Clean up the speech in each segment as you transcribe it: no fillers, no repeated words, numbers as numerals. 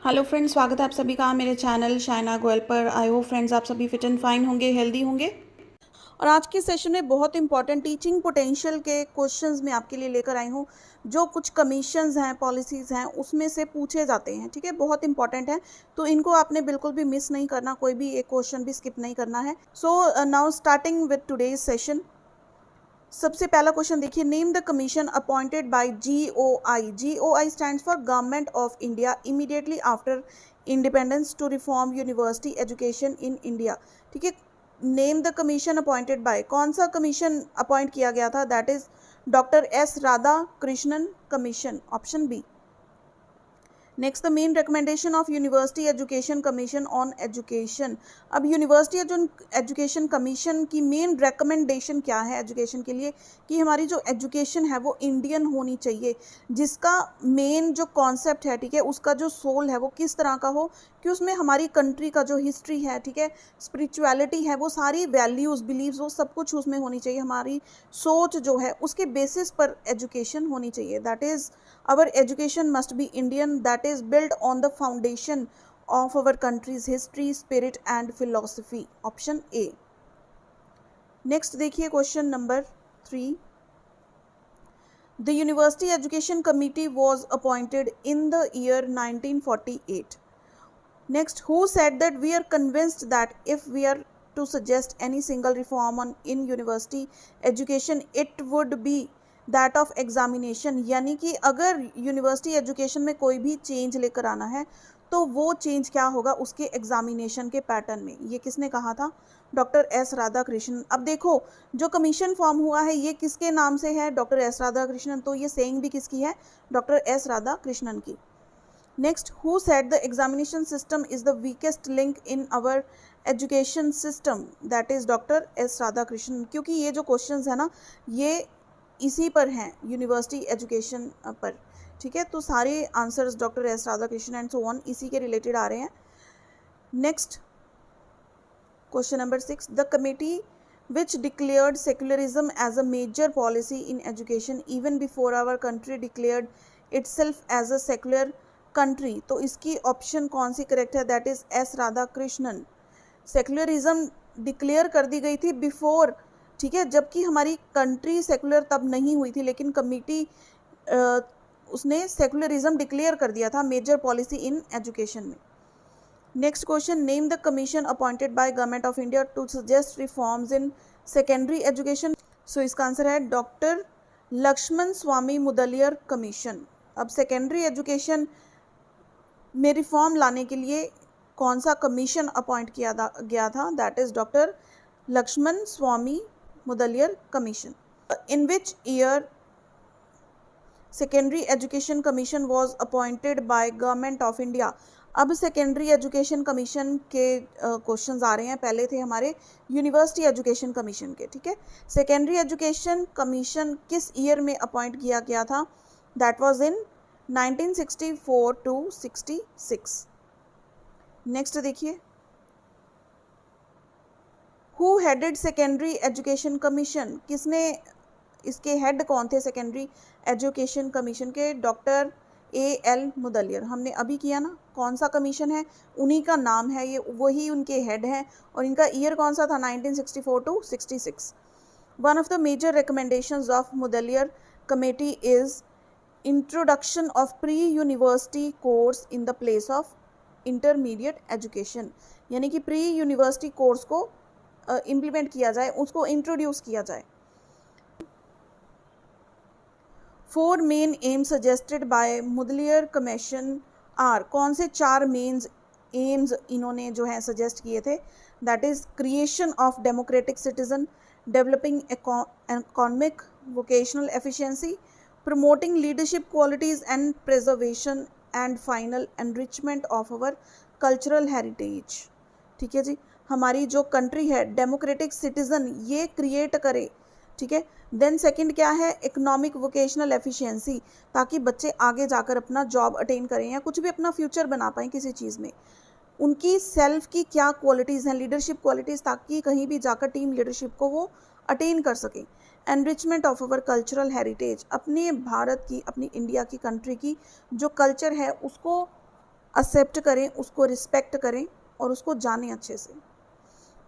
Hello friends, स्वागत है आप सभी का मेरे चैनल शाइना गोयल पर। आई होप फ्रेंड्स आप सभी फिट एंड फाइन होंगे, हेल्दी होंगे। और आज के सेशन में बहुत इंपॉर्टेंट टीचिंग पोटेंशियल के क्वेश्चंस मैं आपके लिए लेकर आई हूँ, जो कुछ कमीशंस हैं, पॉलिसीज़ हैं, उसमें से पूछे जाते हैं। ठीक है, बहुत इंपॉर्टेंट है, तो इनको आपने बिल्कुल भी मिस नहीं करना, कोई भी एक क्वेश्चन भी स्किप नहीं करना है। So now starting with today's session. सबसे पहला क्वेश्चन देखिए, name the commission appointed by GOI। GOI stands for government of India immediately after independence to reform university education in India. ठीक है, name the commission appointed by, कौन सा commission appoint किया गया था? That is doctor S Radhakrishnan commission, option B. Next, the main recommendation of university education commission on education. अब university education commission की main recommendation क्या है एजुकेशन के लिए? कि हमारी जो एजुकेशन है वो इंडियन होनी चाहिए, जिसका मेन जो कॉन्सेप्ट है, ठीक है, उसका जो सोल है वो किस तरह का हो कि उसमें हमारी कंट्री का जो हिस्ट्री है, ठीक है, स्पिरिचुअलिटी है, वो सारी वैल्यूज़, बिलीव्स, वो सब कुछ उसमें होनी चाहिए। हमारी सोच जो है उसके बेसिस पर एजुकेशन होनी चाहिए। That is our education must be Indian, that is built on the foundation of our country's history, spirit and philosophy, option A। next देखिए question number 3। The University Education Committee was appointed in the year 1948। next, who said that we are convinced that if we are to suggest any single reform in university education it would be that of examination. यानी कि अगर university education में कोई भी change लेकर आना है तो वो चेंज क्या होगा? उसके एग्जामिनेशन के पैटर्न में। ये किसने कहा था? Doctor S Radha Krishnan. अब देखो, जो कमीशन फॉर्म हुआ है ये किसके नाम से है? Doctor S Radha Krishnan. तो ये सेइंग भी किसकी है? डॉक्टर एस राधा कृष्णन की। Next, who said the examination system is the weakest link in our education system? That is doctor S Radhakrishnan. क्योंकि ये जो क्वेश्चंस है ना, ये इसी पर हैं, यूनिवर्सिटी एजुकेशन पर। ठीक है, तो सारे answers doctor S Radhakrishnan and so on इसी के रिलेटेड आ रहे हैं। Next question number 6, the committee which declared secularism as a major policy in education even before our country declared itself as a secular country. तो इसकी option कौन सी correct है? That is S Radhakrishnan. Secularism declare कर दी गई थी before, ठीक है, जबकि हमारी कंट्री सेकुलर तब नहीं हुई थी, लेकिन कमिटी उसने सेकुलरिज्म डिक्लेयर कर दिया था मेजर पॉलिसी इन एजुकेशन में। Next question, name the commission appointed by government of India to suggest reforms in secondary education. So इसका आंसर है डॉक्टर लक्ष्मण स्वामी मुदलियर कमीशन। अब सेकेंडरी एजुकेशन में रिफॉर्म लाने के लिए कौन सा कमीशन अपॉइंट किया गया था? That is doctor Lakshman Swami Mudaliar commission. In which year secondary education commission was appointed by government of India? अब सेकेंडरी एजुकेशन कमीशन के क्वेश्चंस आ रहे हैं, पहले थे हमारे यूनिवर्सिटी एजुकेशन कमीशन के। ठीक है, सेकेंडरी एजुकेशन कमीशन किस ईयर में अपॉइंट किया गया था? That was in 1964 to 66। Next देखिए, who headed secondary education commission? किसने, इसके हेड कौन थे सेकेंडरी एजुकेशन कमीशन के? Doctor AL Mudaliar. हमने अभी किया ना, कौन सा कमीशन है, उन्हीं का नाम है ये, वही उनके हेड हैं। और इनका ईयर कौन सा था? 1964 to 66। One of the major recommendations of Mudaliar committee is introduction of pre university course in the place of intermediate education. यानी कि प्री यूनिवर्सिटी कोर्स को इम्प्लीमेंट किया जाए, उसको इंट्रोड्यूस किया जाए। 4 main aims suggested by Mudaliar commission are. कौन से 4 मेन एम्स इन्होंने जो है सजेस्ट किए थे? That is creation of democratic citizen, developing economic vocational efficiency, promoting leadership qualities and preservation and final enrichment of our cultural heritage. ठीक है जी, हमारी जो कंट्री है डेमोक्रेटिक सिटीजन ये क्रिएट करे। ठीक है, देन सेकंड क्या है? इकोनॉमिक वोकेशनल एफिशिएंसी, ताकि बच्चे आगे जाकर अपना जॉब अटेन करें या कुछ भी अपना फ्यूचर बना पाएँ किसी चीज़ में। उनकी सेल्फ की क्या क्वालिटीज़ हैं, लीडरशिप क्वालिटीज़, ताकि कहीं भी जाकर टीम लीडरशिप को वो अटेन कर सकें। Enrichment of our cultural heritage, अपने भारत की, अपनी इंडिया की, कंट्री की जो कल्चर है उसको एक्सेप्ट करें, उसको रिस्पेक्ट करें और उसको जानें अच्छे से।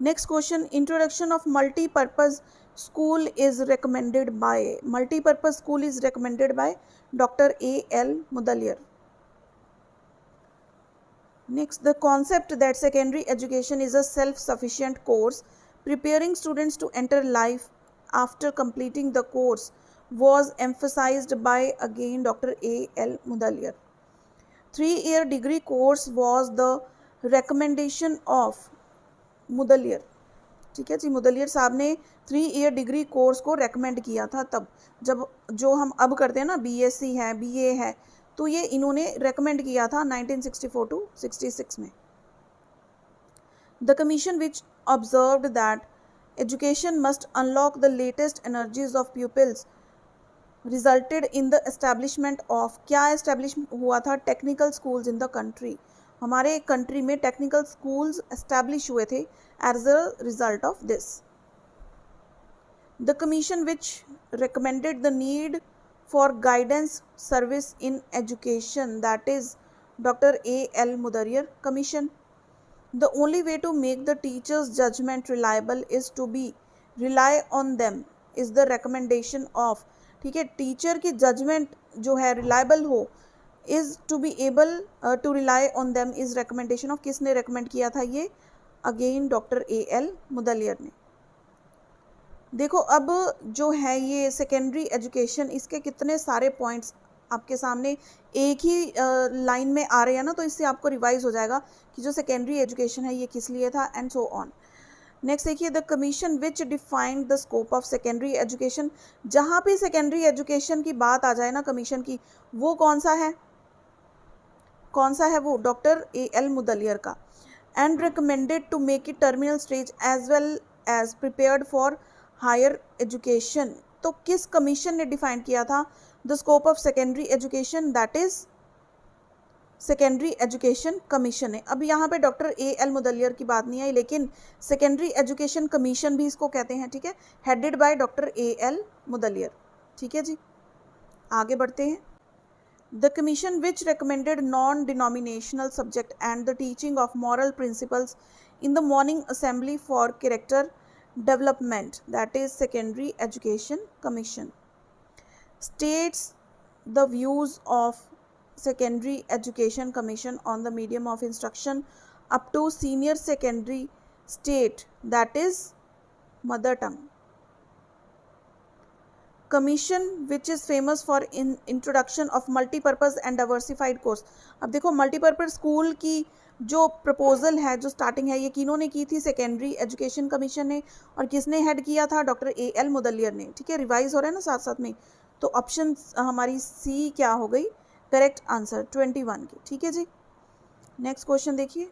Next question, introduction of multipurpose school is recommended by, multipurpose school is recommended by doctor A.L. Mudaliar. Next, the concept that secondary education is a self-sufficient course preparing students to enter life after completing the course was emphasized by again Dr. A.L. Mudaliar. 3-year degree course was the recommendation of Mudaliar. ठीक है जी, मुदलियर साहब ने 3-year degree course को recommend किया था तब, जब जो हम अब करते हैं ना BSc है, BA है, तो ये इन्होंने रेकमेंड किया था 1964 to 66 में। The commission which observed that education must unlock the latest energies of peoples resulted in the establishment of, क्या एस्टैब्लिश हुआ था? Technical schools in the country, हमारे कंट्री में टेक्निकल स्कूल्स एस्टैब्लिश हुए थे as a result of this. The commission which recommended the need for guidance service in education, that is Dr. A.L. Mudaliar Commission. The only way to make the teacher's judgment reliable is to be rely on them is the recommendation of, ठीक है, teacher की judgement जो है reliable हो, is to be able to rely on them is recommendation of, किसने recommend किया था ये? Again doctor A.L. मुदलियर ने। देखो अब जो है ये सेकेंडरी एजुकेशन, इसके कितने सारे पॉइंट्स आपके सामने एक ही लाइन में आ रहे हैं ना, तो इससे आपको रिवाइज हो जाएगा कि जो सेकेंडरी एजुकेशन है ये किस लिए था एंड सो ऑन। नेक्स्ट देखिए, the commission which defined the scope of secondary education, जहाँ पे सेकेंडरी एजुकेशन की बात आ जाए ना कमीशन की, वो कौन सा है? कौन सा है वो? Doctor A.L. मुदलियर का। And recommended to make it terminal stage as well as prepared for higher education. तो किस कमीशन ने डिफाइन किया था the scope of secondary education? That is secondary education commission है। अब यहाँ पे डॉक्टर A.L. मुदलियर की बात नहीं आई, लेकिन सेकेंडरी एजुकेशन कमीशन भी इसको कहते हैं, ठीक है, headed by doctor A.L. Mudaliar. ठीक है जी, आगे बढ़ते हैं। The commission which recommended non denominational subject and the teaching of moral principles in the morning assembly for character development, that is secondary education commission, states the views of secondary education commission on the medium of instruction up to senior secondary state, that is mother tongue. Commission which is famous for introduction of multi-purpose and diversified course। अब देखो multipurpose school की जो proposal है, जो starting है, ये किन्होंने की थी? सेकेंडरी एजुकेशन कमीशन ने। और किसने हेड किया था? Doctor A.L. मुदलियर ने। ठीक है, रिवाइज हो रहा है ना साथ साथ में, तो ऑप्शन हमारी सी क्या हो गई करेक्ट आंसर 21 की। ठीक है जी, नेक्स्ट क्वेश्चन देखिए।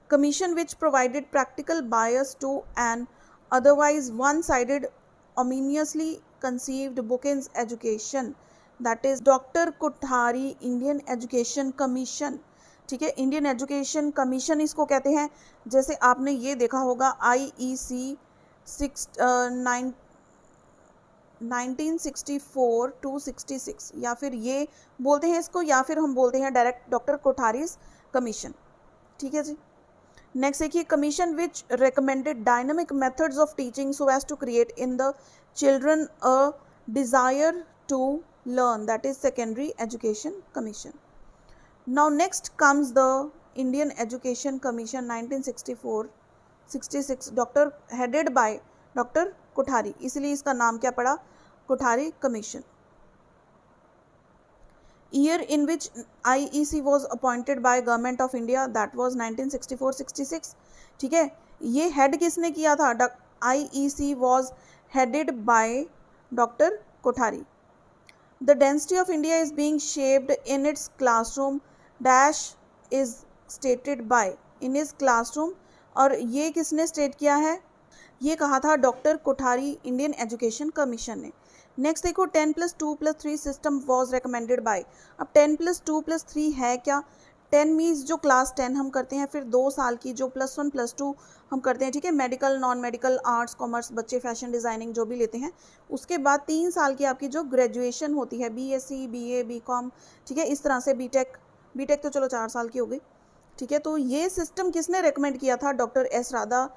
Commission which provided practical bias to an otherwise one sided ominously conceived bookends education, that is doctor Kothari Indian education commission. ठीक है, इंडियन एजुकेशन कमीशन इसको कहते हैं। जैसे आपने ये देखा होगा IEC 1964 to 66, या फिर ये बोलते हैं इसको, या फिर हम बोलते हैं डायरेक्ट डॉक्टर कोठारीज कमीशन। ठीक है जी, नेक्स्ट देखिए, commission which recommended dynamic methods of teaching so as to create in the children a desire to learn, that is secondary education commission. Now next comes the Indian education commission 1964-66, doctor headed by doctor Kothari, इसलिए इसका नाम क्या पड़ा? Kothari commission. Year in which IEC was appointed by Government of India, that was 1964-66। ठीक है, ये head किसने किया था? IEC was headed by Dr. Kothari. The density of India is being shaped in its classroom dash is stated by, in his classroom, और ये किसने state किया है? ये कहा था doctor Kothari Indian education commission ने। नेक्स्ट देखो, 10+2+3 सिस्टम वॉज रिकमेंडेड बाय। अब 10+2+3 है क्या? 10 मीन्स जो क्लास 10 हम करते हैं, फिर 2 साल की जो +1 +2 हम करते हैं, ठीक है, medical non medical arts commerce बच्चे फैशन डिज़ाइनिंग जो भी लेते हैं, उसके बाद 3 साल की आपकी जो ग्रेजुएशन होती है, BSc BA BCom, ठीक है, इस तरह से BTech बीटेक तो चलो 4 साल की हो गई, ठीक है। तो ये सिस्टम किसने रेकमेंड किया था? Doctor S Radha.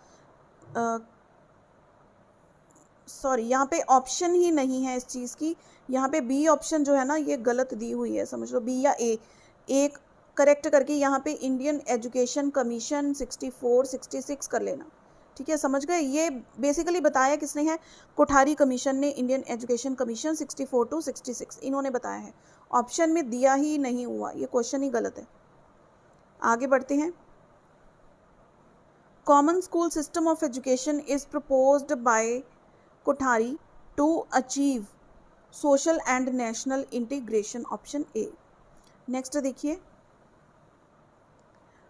सॉरी, यहाँ पे ऑप्शन ही नहीं है इस चीज़ की, यहाँ पे बी ऑप्शन जो है ना ये गलत दी हुई है, समझ लो बी या ए, एक करेक्ट करके यहाँ पे इंडियन एजुकेशन कमीशन 64 66 कर लेना, ठीक है, समझ गए। ये बेसिकली बताया किसने है? कोठारी कमीशन ने, इंडियन एजुकेशन कमीशन 64 to 66 इन्होंने बताया है, ऑप्शन में दिया ही नहीं हुआ, ये क्वेश्चन ही गलत है। आगे बढ़ते हैं। Common school system of education is proposed by Kothari to achieve social and national integration, option A. Next देखिए,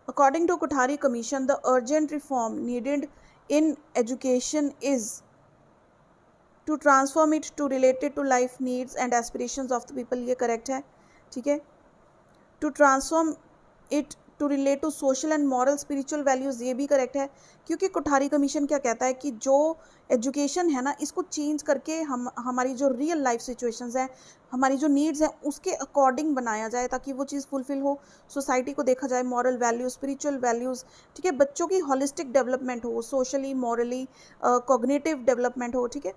according to Kothari commission the urgent reform needed in education is to transform it to related to life needs and aspirations of the people, ये correct है, ठीक है। To transform it to relate to social and moral spiritual values, ये भी correct है, क्योंकि Kothari commission क्या कहता है कि जो एजुकेशन है ना इसको चेंज करके हम हमारी जो रियल लाइफ सिचुएशंस हैं, हमारी जो नीड्स हैं उसके अकॉर्डिंग बनाया जाए ताकि वो चीज़ फुलफिल हो, सोसाइटी को देखा जाए, मॉरल वैल्यूज़, स्पिरिचुअल वैल्यूज़, ठीक है, बच्चों की होलिस्टिक डेवलपमेंट हो, सोशली मॉरली कॉग्निटिव डेवलपमेंट हो, ठीक है।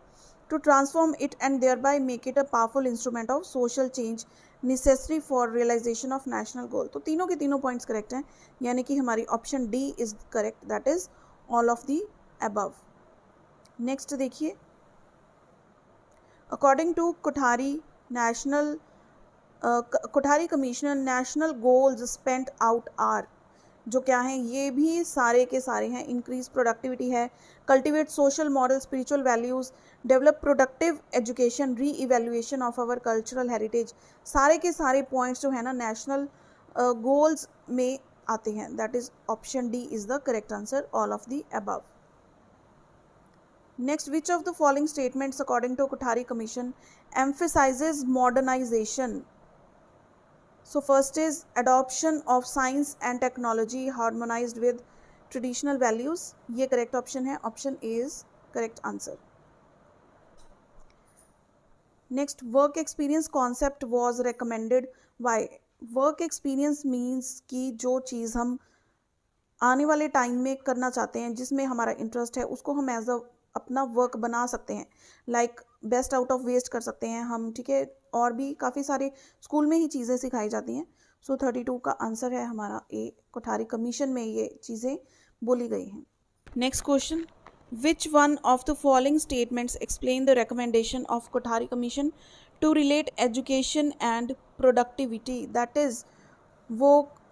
To transform it and thereby make it a powerful instrument of social change necessary for realisation of national goal. तो तीनों के तीनों पॉइंट्स करेक्ट हैं, यानी कि हमारी option D is correct, that is all of the above. Next देखिए, according to Kothari national Kothari commissioner national goals spent out are, जो क्या हैं? ये भी सारे के सारे हैं, इंक्रीज प्रोडक्टिविटी है, cultivate social moral spiritual values, develop productive education, reevaluation of our cultural heritage, सारे के सारे पॉइंट्स जो है ना नेशनल गोल्स में आते हैं, that is option D is the correct answer, all of the above. Next, which of the following statements according to Kothari commission emphasizes modernization? So first is adoption of science and technology harmonized with traditional values, ये correct option है, option A is correct answer. Next, work experience concept was recommended. Why? Work experience means कि जो चीज़ हम आने वाले time में करना चाहते हैं, जिसमें हमारा इंटरेस्ट है, उसको हम एज अ अपना वर्क बना सकते हैं, like best out of waste कर सकते हैं हम, ठीक है, और भी काफ़ी सारे स्कूल में ही चीज़ें सिखाई जाती हैं। सो 32 का आंसर है हमारा ए, कोठारी कमीशन में ये चीज़ें बोली गई हैं। Next question, which one of the following statements explain the recommendation of Kothari commission to relate education and productivity, that is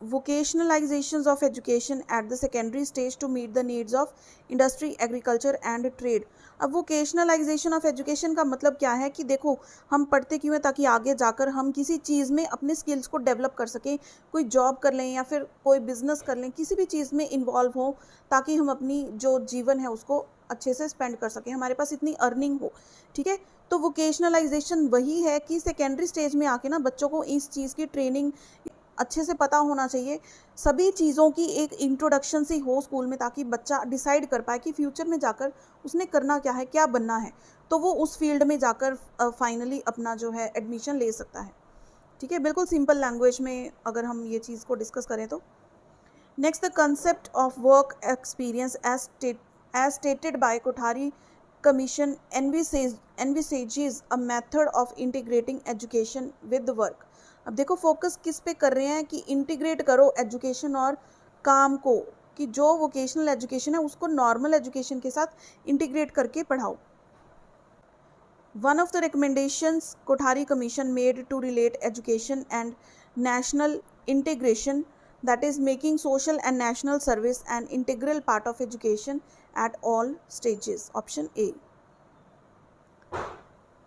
vocationalizations of education at the secondary stage to meet the needs of industry, agriculture and trade। अब vocationalization of education का मतलब क्या है कि देखो हम पढ़ते क्यों हैं? ताकि आगे जाकर हम किसी चीज़ में अपने स्किल्स को डेवलप कर सकें, कोई जॉब कर लें या फिर कोई बिजनेस कर लें, किसी भी चीज़ में इन्वॉल्व हो ताकि हम अपनी जो जीवन है उसको अच्छे से स्पेंड कर सकें, हमारे पास इतनी अर्निंग हो, ठीक है। तो वोकेशनलाइजेशन वही है कि सेकेंडरी स्टेज में आके ना बच्चों को इस चीज़ की ट्रेनिंग अच्छे से पता होना चाहिए, सभी चीज़ों की एक इंट्रोडक्शन सी हो स्कूल में, ताकि बच्चा डिसाइड कर पाए कि फ्यूचर में जाकर उसने करना क्या है, क्या बनना है, तो वो उस फील्ड में जाकर फाइनली अपना जो है एडमिशन ले सकता है, ठीक है। बिल्कुल सिंपल लैंग्वेज में अगर हम ये चीज़ को डिस्कस करें तो। Next, the concept of work experience as stated by Kothari commission envisages a method of integrating education with work। अब देखो फोकस किस पे कर रहे हैं कि इंटीग्रेट करो एजुकेशन और काम को, कि जो वोकेशनल एजुकेशन है उसको नॉर्मल एजुकेशन के साथ इंटीग्रेट करके पढ़ाओ। One of the recommendations Kothari commission made to relate education and national integration, that is making social and national service an integral part of education at all stages, option A।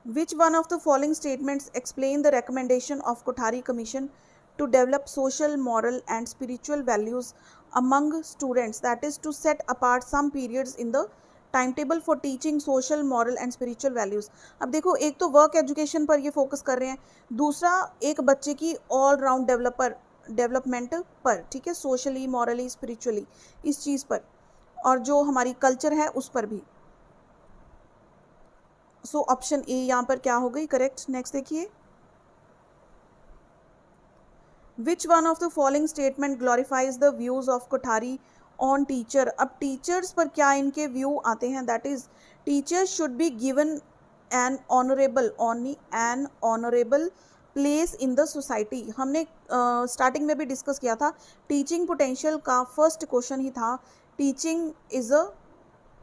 Which one of the following statements explain the recommendation of Kothari Commission to develop social, moral and spiritual values among students, that is to set apart some periods in the timetable for teaching social, moral and spiritual values। अब देखो एक तो work education पर ये focus कर रहे हैं, दूसरा एक बच्चे की ऑल राउंड डेवलपमेंट पर, ठीक है, सोशली, मॉरली, स्पिरिचुअली, इस चीज़ पर, और जो हमारी कल्चर है उस पर भी। सो ऑप्शन ए यहाँ पर क्या हो गई करेक्ट। नेक्स्ट देखिए, विच one of the following statement glorifies the views of Kothari on teacher. अब टीचर्स पर क्या इनके व्यू आते हैं, that is teachers should be given an honourable place in the society. हमने स्टार्टिंग में भी डिस्कस किया था, टीचिंग पोटेंशियल का फर्स्ट क्वेश्चन ही था टीचिंग इज अ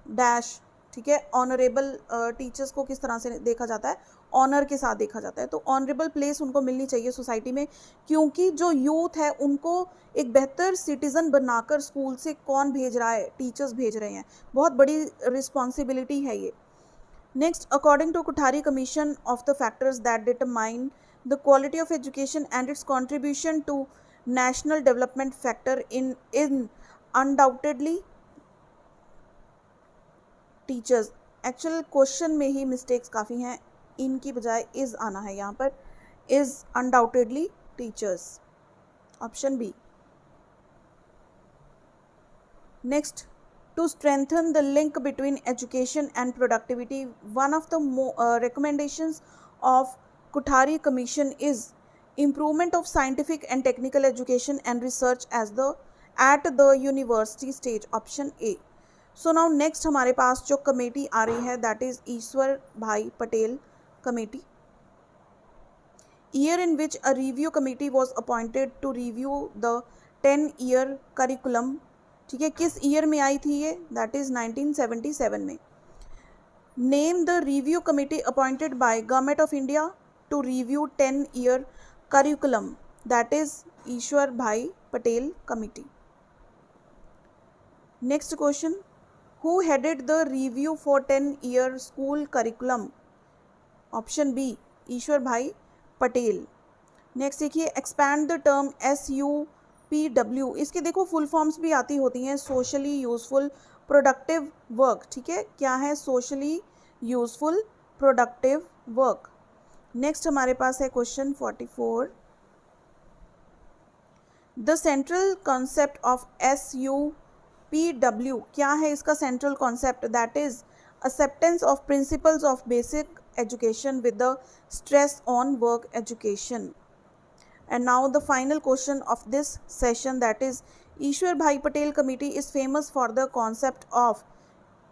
डैश, ठीक है। ऑनरेबल टीचर्स को किस तरह से देखा जाता है, ऑनर के साथ देखा जाता है। तो ऑनरेबल प्लेस उनको मिलनी चाहिए सोसाइटी में, क्योंकि जो यूथ है उनको एक बेहतर सिटीज़न बनाकर स्कूल से कौन भेज रहा है, टीचर्स भेज रहे हैं। बहुत बड़ी रिस्पॉन्सिबिलिटी है ये। Next, according to Kothari commission of the factors that determine the quality of education and its contribution to national development factor in undoubtedly teachers. Actual question में ही मिस्टेक्स काफ़ी हैं, इनकी बजाय इज़ आना है यहाँ पर, is undoubtedly teachers, option B. Next, to strengthen the link between education and productivity, one of the recommendations of Kothari Commission is improvement of scientific and technical education and research at the university stage, option A. So now next हमारे पास जो committee आ रही है that is ईश्वर भाई Patel committee. Year in which a review committee was appointed to review the 10-year curriculum, ठीक है। किस year में आई थी ये, दैट इज 1977 में। Name the review committee appointed by government of India to review 10-year curriculum, that is ईश्वर भाई Patel committee. Next question, who headed the review for 10-year school curriculum, option B, ईश्वर भाई Patel. Next देखिए, expand the term SUPW, इसके देखो full forms भी आती होती हैं, socially useful productive work, ठीक है। क्या है, socially useful productive work. Next हमारे पास है question 44, the central concept of SUPW, क्या है इसका central concept, that is acceptance of principles of basic education with the stress on work education. And now the final question of this session, that is ईश्वर भाई Patel committee is famous for the concept of,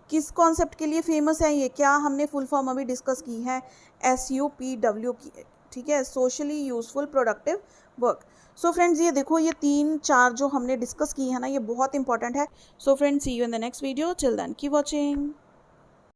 किस कॉन्सेप्ट के लिए famous है ये, क्या हमने full form अभी डिस्कस की है, SUPW की, ठीक है, socially useful productive work. So friends ये देखो, ये 3-4 जो हमने डिस्कस की है ना, ये बहुत इंपॉर्टेंट है। So friends, see you in the next video, till then keep watching.